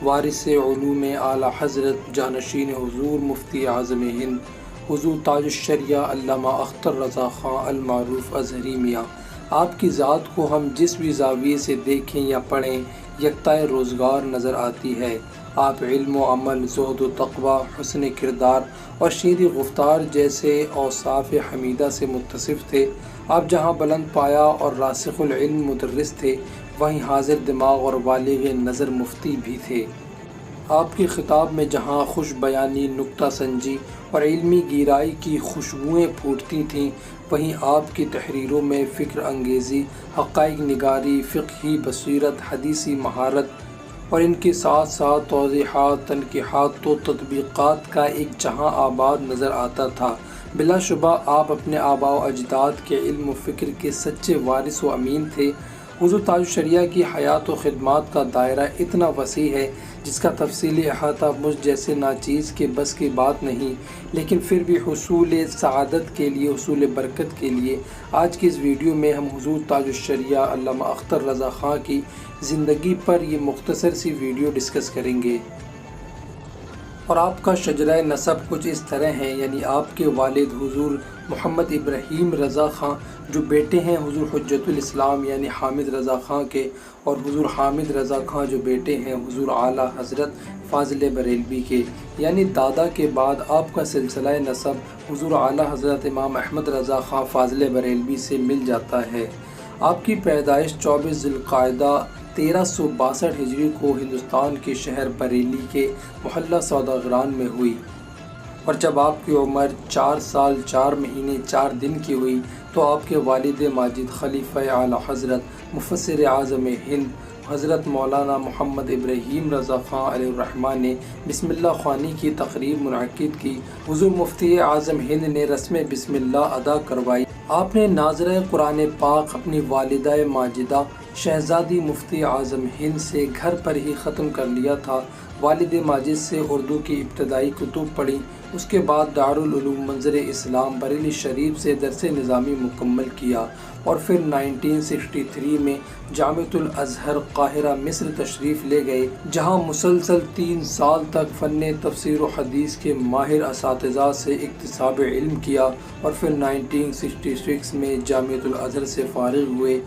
وارث علوم اعلیٰ حضرت جانشین حضور مفتی اعظم ہند حضور تاج الشریعہ علامہ اختر رضا خان المعروف ازہری میاں، آپ کی ذات کو ہم جس بھی زاویے سے دیکھیں یا پڑھیں یکتائے روزگار نظر آتی ہے۔ آپ علم و عمل، زہد و تقوی، حسن کردار اور شیریں گفتار جیسے اوصاف حمیدہ سے متصف تھے۔ آپ جہاں بلند پایہ اور راسخ العلم مدرس تھے، وہیں حاضر دماغ اور بالغ نظر مفتی بھی تھے۔ آپ کے خطاب میں جہاں خوش بیانی، نکتہ سنجی اور علمی گہرائی کی خوشبوئیں پھوٹتی تھیں، وہیں آپ کی تحریروں میں فکر انگیزی، حقائق نگاری، فقہی بصیرت، حدیثی مہارت اور ان کے ساتھ ساتھ توضیحات، تنقیحات و تطبیقات کا ایک جہاں آباد نظر آتا تھا۔ بلا شبہ آپ اپنے آباء و اجداد کے علم و فکر کے سچے وارث و امین تھے۔ حضور تاج الشریعہ کی حیات و خدمات کا دائرہ اتنا وسیع ہے جس کا تفصیلی احاطہ مجھ جیسے ناچیز کے بس کی بات نہیں، لیکن پھر بھی حصول سعادت کے لیے، حصول برکت کے لیے آج کی اس ویڈیو میں ہم حضور تاج الشریعہ علامہ اختر رضا خان کی زندگی پر یہ مختصر سی ویڈیو ڈسکس کریں گے۔ اور آپ کا شجرہ نسب کچھ اس طرح ہے، یعنی آپ کے والد حضور محمد ابراہیم رضا خان جو بیٹے ہیں حضور حجت الاسلام یعنی حامد رضا خان کے، اور حضور حامد رضا خان جو بیٹے ہیں حضور اعلیٰ حضرت فاضل بریلوی کے، یعنی دادا کے بعد آپ کا سلسلہ نسب حضور اعلیٰ حضرت امام احمد رضا خان فاضل بریلوی سے مل جاتا ہے۔ آپ کی پیدائش 24 ذی القعدہ 1362 ہجری کو ہندوستان کے شہر بریلی کے محلہ سوداگران میں ہوئی، اور جب آپ کی عمر 4 سال 4 مہینے 4 دن کی ہوئی تو آپ کے والد ماجد خلیفہ اعلیٰ حضرت مفسر اعظم ہند حضرت مولانا محمد ابراہیم رضا خان علیہ الرحمہ نے بسم اللہ خوانی کی تقریب منعقد کی۔ حضور مفتی اعظم ہند نے رسم بسم اللہ ادا کروائی۔ آپ نے ناظرہ قرآن پاک اپنی والدہ ماجدہ شہزادی مفتی اعظم ہند سے گھر پر ہی ختم کر لیا تھا۔ والد ماجد سے اردو کی ابتدائی کتب پڑھی، اس کے بعد دارالعلوم منظر اسلام بریلی شریف سے درس نظامی مکمل کیا، اور پھر 1963 میں جامعۃ الازہر قاہرہ مصر تشریف لے گئے، جہاں مسلسل 3 سال تک فن تفسیر و حدیث کے ماہر اساتذہ سے اکتساب علم کیا، اور پھر 1966 میں جامعۃ الازہر سے فارغ ہوئے۔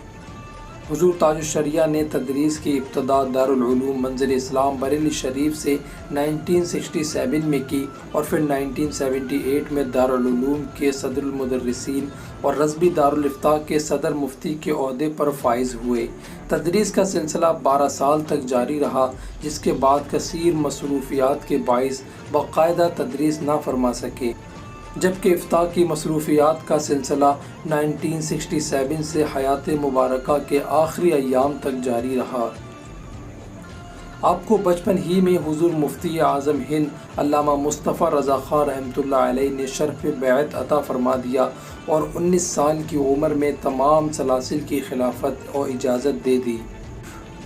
حضور تاج الشریعہ نے تدریس کی ابتدا دارالعلوم منظر اسلام بریلی شریف سے 1967 میں کی، اور پھر 1978 میں دارالعلوم کے صدر المدرسین اور رضوی دارالافتاء کے صدر مفتی کے عہدے پر فائز ہوئے۔ تدریس کا سلسلہ 12 سال تک جاری رہا، جس کے بعد کثیر مصروفیات کے باعث باقاعدہ تدریس نہ فرما سکے، جبکہ افتاء کی مصروفیات کا سلسلہ 1967 سے حیات مبارکہ کے آخری ایام تک جاری رہا۔ آپ کو بچپن ہی میں حضور مفتی اعظم ہند علامہ مصطفیٰ رضا خان رحمۃ اللہ علیہ نے شرف بیعت عطا فرما دیا، اور 19 سال کی عمر میں تمام سلاسل کی خلافت اور اجازت دے دی۔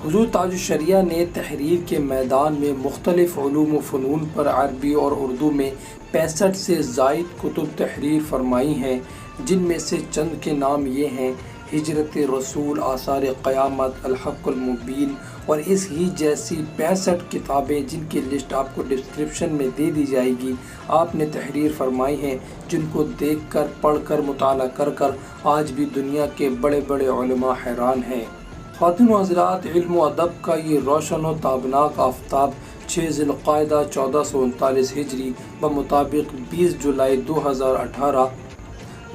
حضور تاج الشریعہ نے تحریر کے میدان میں مختلف علوم و فنون پر عربی اور اردو میں 65 سے زائد کتب تحریر فرمائی ہیں، جن میں سے چند کے نام یہ ہیں: ہجرت رسول، آثار قیامت، الحق المبین، اور اس ہی جیسی 65 کتابیں جن کی لسٹ آپ کو ڈسکرپشن میں دے دی جائے گی، آپ نے تحریر فرمائی ہیں، جن کو دیکھ کر، پڑھ کر، مطالعہ کر آج بھی دنیا کے بڑے بڑے علماء حیران ہیں۔ خواتین و حضرات، علم و ادب کا یہ روشن و تابناک آفتاب 6 ذی القعدہ 1439 ہجری بمطابق 20 جولائی 2018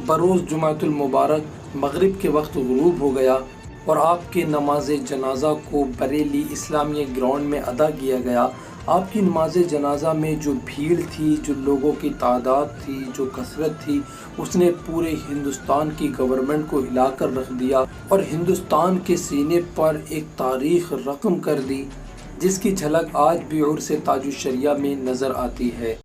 بروز جمعۃ المبارک مغرب کے وقت غروب ہو گیا، اور آپ کے نماز جنازہ کو بریلی اسلامیہ گراؤنڈ میں ادا کیا گیا۔ آپ کی نماز جنازہ میں جو بھیڑ تھی، جو لوگوں کی تعداد تھی، جو کثرت تھی، اس نے پورے ہندوستان کی گورنمنٹ کو ہلا کر رکھ دیا، اور ہندوستان کے سینے پر ایک تاریخ رقم کر دی، جس کی جھلک آج بھی عرس تاج الشریعہ میں نظر آتی ہے۔